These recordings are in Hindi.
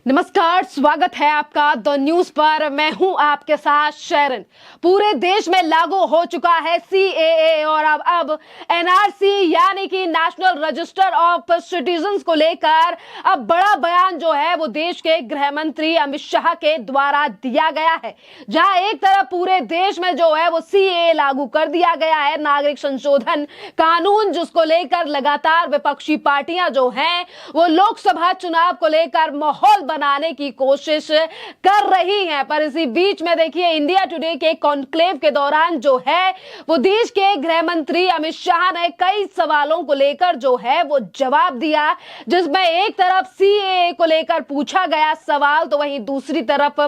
नमस्कार, स्वागत है आपका द न्यूज पर। मैं हूं आपके साथ शरण। पूरे देश में लागू हो चुका है सीएए और अब एनआरसी यानी कि नेशनल रजिस्टर ऑफ सिटीजन्स को लेकर अब बड़ा बयान जो है वो देश के गृह मंत्री अमित शाह के द्वारा दिया गया है। जहां एक तरफ पूरे देश में जो है वो सीएए लागू कर दिया गया है, नागरिक संशोधन कानून, जिसको लेकर लगातार विपक्षी पार्टियां जो हैं वो लोकसभा चुनाव को लेकर माहौल बनाने की कोशिश कर रही हैं। पर इसी बीच में देखिए, इंडिया टुडे के कॉन्क्लेव के दौरान जो है वो देश के गृह मंत्री अमित शाह ने कई सवालों को लेकर जो है वो जवाब दिया, जिसमें एक तरफ सीएए को लेकर पूछा गया सवाल तो वहीं दूसरी तरफ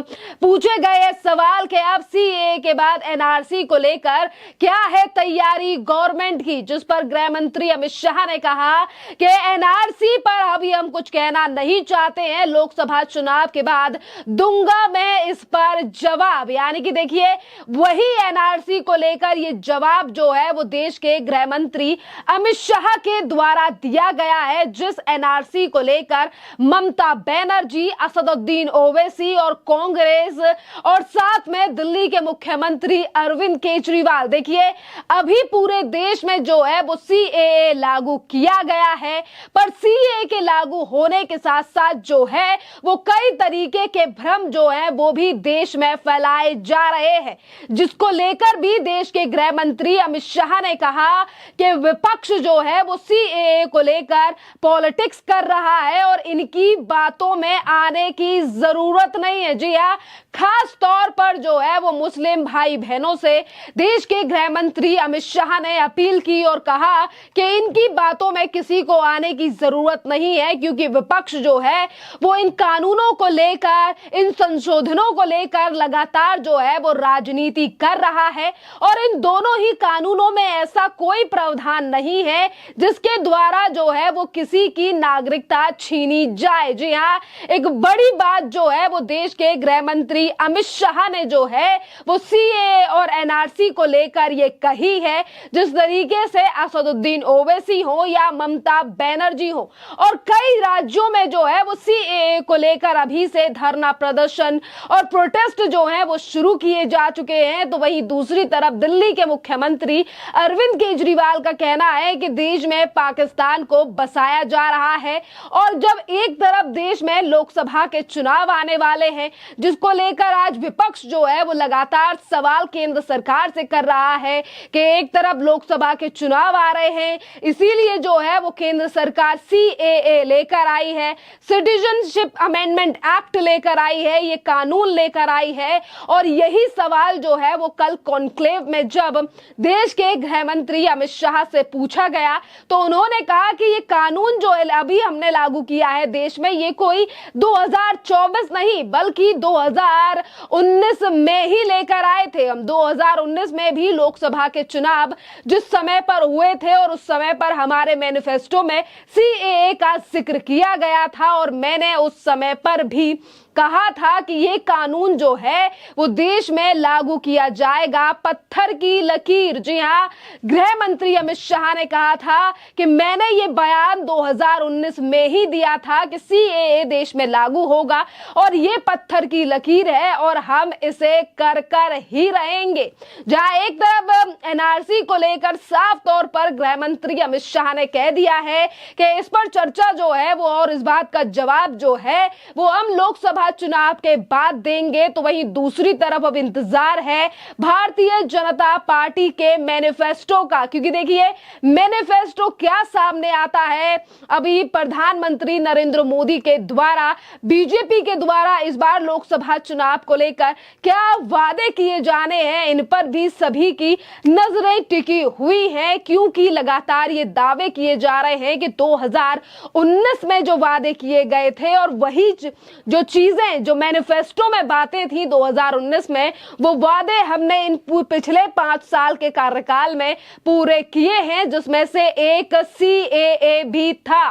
पूछे गए सवाल के अब सीएए के बाद एनआरसी को लेकर क्या है तैयारी गवर्नमेंट की, जिस पर गृह मंत्री अमित शाह ने कहा कि एनआरसी पर अभी हम कुछ कहना नहीं चाहते हैं, लोकसभा चुनाव के बाद दूंगा मैं इस पर जवाब। यानी कि देखिए, वही एनआरसी को लेकर ये जवाब जो है वो देश के गृह मंत्री अमित शाह के द्वारा दिया गया है, जिस एनआरसी को लेकर ममता बनर्जी, असदुद्दीन ओवैसी और कांग्रेस और साथ में दिल्ली के मुख्यमंत्री अरविंद केजरीवाल, देखिए अभी पूरे देश में जो है वो सीएए लागू किया गया है। पर सीएए के लागू होने के साथ साथ जो है वो कई तरीके के भ्रम जो है वो भी देश में फैलाए जा रहे हैं, जिसको लेकर भी देश के गृह मंत्री अमित शाह ने कहा कि विपक्ष जो है वो सीएए को लेकर पॉलिटिक्स कर रहा है और इनकी बातों में आने की जरूरत नहीं है। जी हाँ, खास तौर पर जो है वो मुस्लिम भाई बहनों से देश के गृह मंत्री अमित शाह ने अपील की और कहा कि इनकी बातों में किसी को आने की जरूरत नहीं है, क्योंकि विपक्ष जो है वो इन कानूनों को लेकर, इन संशोधनों को लेकर लगातार जो है वो राजनीति कर रहा है और इन दोनों ही कानूनों में ऐसा कोई प्रावधान नहीं है जिसके द्वारा जो है वो किसी की नागरिकता छीनी जाए। जी हाँ, एक बड़ी बात जो है वो देश के गृह मंत्री अमित शाह ने जो है वो सीएए और एनआरसी को लेकर ये कही है। जिस तरीके से असदुद्दीन ओवैसी हो या ममता बनर्जी हो और कई राज्यों में जो है वो सीएए को लेकर अभी से धरना प्रदर्शन और प्रोटेस्ट जो है वो शुरू किए जा चुके हैं, तो वहीं दूसरी तरफ दिल्ली के मुख्यमंत्री अरविंद केजरीवाल का कहना है कि देश में पाकिस्तान को बसाया जा रहा है। और जब एक तरफ देश में लोकसभा के चुनाव आने वाले हैं, जिसको लेकर आज विपक्ष जो है वो लगातार सवाल केंद्र सरकार से कर रहा है कि एक तरफ लोकसभा के चुनाव आ रहे हैं, इसीलिए जो है वो केंद्र सरकार सीएए लेकर आई है, सिटीजनशिप अमेंडमेंट एक्ट लेकर आई है, ये कानून लेकर आई है। और यही सवाल जो है वो कल कॉन्क्लेव में जब देश के गृह मंत्री अमित शाह से पूछा गया तो उन्होंने कहा कि ये कानून जो अभी हमने लागू किया है देश में, ये कोई 2024 नहीं बल्कि 2019 में ही लेकर आए थे। हम 2019 में भी लोकसभा के चुनाव जिस समय पर हुए थे और उस समय पर हमारे मैनिफेस्टो में सीएए का जिक्र किया गया था और मैंने उस समय पर भी कहा था कि ये कानून जो है वो देश में लागू किया जाएगा, पत्थर की लकीर। जी हाँ, गृह मंत्री अमित शाह ने कहा था कि मैंने ये बयान 2019 में ही दिया था कि सीएए देश में लागू होगा और ये पत्थर की लकीर है और हम इसे कर ही रहेंगे। जहां एक तरफ एनआरसी को लेकर साफ तौर पर गृह मंत्री अमित शाह ने कह दिया है कि इस पर चर्चा जो है वो और इस बात का जवाब जो है वो हम लोकसभा चुनाव के बाद देंगे, तो वहीं दूसरी तरफ अब इंतजार है भारतीय जनता पार्टी के मैनिफेस्टो का, क्योंकि देखिए मैनिफेस्टो क्या सामने आता है। अभी प्रधानमंत्री नरेंद्र मोदी के द्वारा, बीजेपी के द्वारा इस बार लोकसभा चुनाव को लेकर क्या वादे किए जाने हैं, इन पर भी सभी की नजरें टिकी हुई हैं, क्योंकि लगातार ये दावे किए जा रहे हैं कि 2019 में जो वादे किए गए थे और वही जो चीजें जो मैनिफेस्टो में बातें थी 2019 में, वो वादे हमने इन पिछले 5 साल के कार्यकाल में पूरे किए हैं, जिसमें से एक सीएए भी था।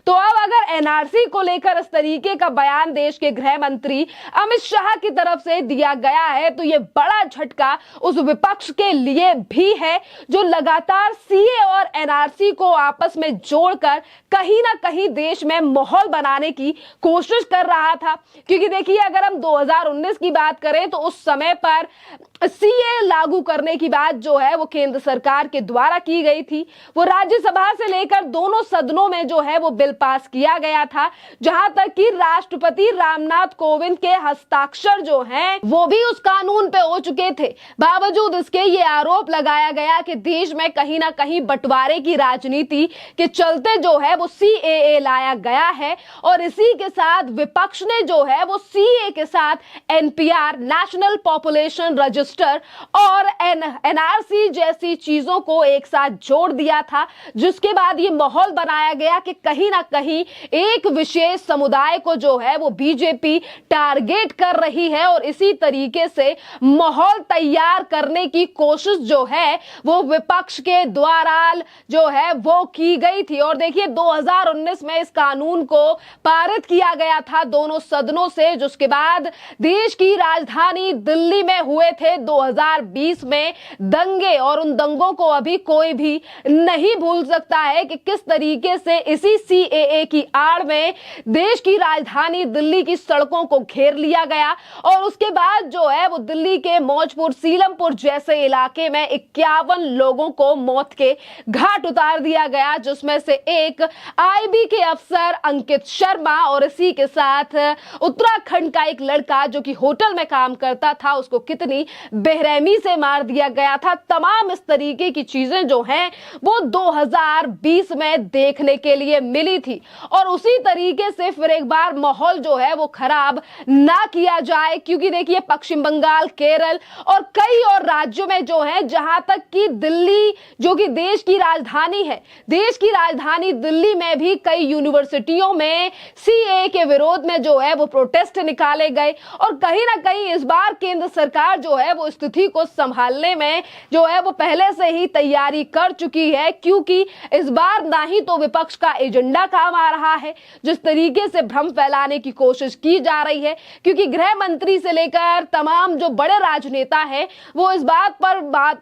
तो अब अगर एनआरसी को लेकर इस तरीके का बयान देश के गृह मंत्री अमित शाह की तरफ से दिया गया है तो ये बड़ा झटका उस विपक्ष के लिए भी है जो लगातार सीए और एनआरसी को आपस में जोड़कर कहीं ना कहीं देश में माहौल बनाने की कोशिश कर रहा था। क्योंकि देखिए, अगर हम 2019 की बात करें तो उस समय पर सीए लागू करने की बात जो है वो केंद्र सरकार के द्वारा की गई थी। वो राज्यसभा से लेकर दोनों सदनों में जो है वो बिल पास किया गया था, जहां तक कि राष्ट्रपति रामनाथ कोविंद के हस्ताक्षर जो हैं वो भी उस कानून पे हो चुके थे। बावजूद इसके ये आरोप लगाया गया कि देश में कहीं ना कहीं बंटवारे की राजनीति के चलते जो है वो सीएए लाया गया है और इसी के साथ विपक्ष ने जो है वो सीए के साथ एनपीआर, नेशनल पॉपुलेशन रजिस्टर और एनआरसी जैसी चीजों को एक साथ जोड़ दिया था, जिसके बाद ये माहौल बनाया गया कि कहीं ना कहीं एक विशेष समुदाय को जो है वो बीजेपी टारगेट कर रही है और इसी तरीके से माहौल तैयार करने की कोशिश जो है वो विपक्ष के द्वारा जो है वो की गई थी। और देखिए, 2019 में इस कानून को पारित किया गया था दोनों सदनों से, जिसके बाद देश की राजधानी दिल्ली में हुए थे 2020 में दंगे, और उन दंगों को अभी कोई भी नहीं भूल सकता है कि किस तरीके से इसी सीएए की आड़ में देश की राजधानी दिल्ली की सड़कों को घेर लिया गया और उसके बाद जो है वो दिल्ली के मौजपुर, सीलमपुर जैसे इलाके में 51 लोगों को मौत के घाट उतार दिया गया, जिसमें से एक आईबी के अफसर अंकित शर्मा और इसी के साथ उत्तराखंड का एक लड़का जो कि होटल में काम करता था, उसको कितनी बेरहमी से मार दिया गया था। तमाम इस तरीके की चीजें जो हैं वो 2020 में देखने के लिए मिली थी और उसी तरीके से फिर एक बार माहौल जो है वो खराब ना किया जाए, क्योंकि देखिए, पश्चिम बंगाल, केरल और कई और राज्यों में जो है, जहां तक कि दिल्ली जो कि देश की राजधानी है, देश की राजधानी दिल्ली में भी कई यूनिवर्सिटियों में सीए के विरोध में जो है वो प्रोटेस्ट निकाले गए और कहीं ना कहीं इस बार केंद्र सरकार जो है वो स्थिति को संभालने में जो है वो पहले से ही तैयारी कर चुकी है, क्योंकि इस बार ना ही तो विपक्ष का एजेंडा काम आ रहा है, जिस तरीके से भ्रम फैलाने की कोशिश की जा रही है, क्योंकि गृह मंत्री से लेकर तमाम जो बड़े राजनेता हैं वो इस बात पर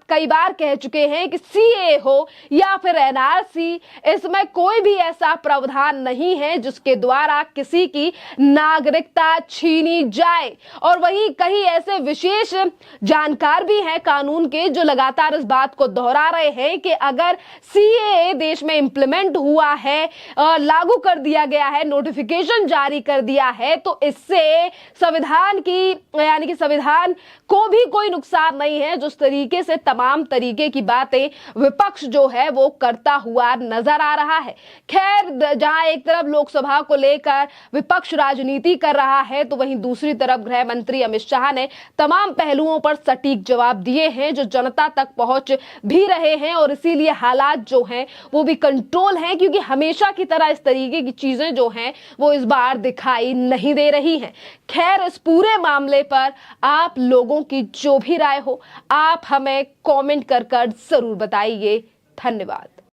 कई बार कह चुके हैं कि सीए हो या फिर एनआरसी, इसमें कोई भी ऐसा प्रावधान नहीं है जिसके द्वारा किसी की नागरिकता छीनी जाए। और वहीं कई ऐसे विशेष जानकार भी हैं कानून के जो लगातार इस बात को दोहरा रहे हैं कि अगर सीएए देश में इंप्लीमेंट हुआ है, लागू कर दिया गया है, नोटिफिकेशन जारी कर दिया है, तो इससे संविधान की यानी कि संविधान को भी कोई नुकसान नहीं है। जिस तरीके से तमाम तरीके की बातें विपक्ष जो है वो करता हुआ नजर आ रहा है। खैर, जहां एक तरफ लोकसभा को लेकर विपक्ष राजनीति कर रहा है तो वहीं दूसरी तरफ गृह मंत्री अमित शाह ने तमाम पहलुओं पर सटीक जवाब दिए हैं जो जनता तक पहुंच भी रहे हैं और इसीलिए हालात जो हैं वो भी कंट्रोल हैं, क्योंकि हमेशा की तरह इस तरीके की चीजें जो हैं वो इस बार दिखाई नहीं दे रही हैं। खैर, इस पूरे मामले पर आप लोगों की जो भी राय हो आप हमें कमेंट कर जरूर बताइए। धन्यवाद।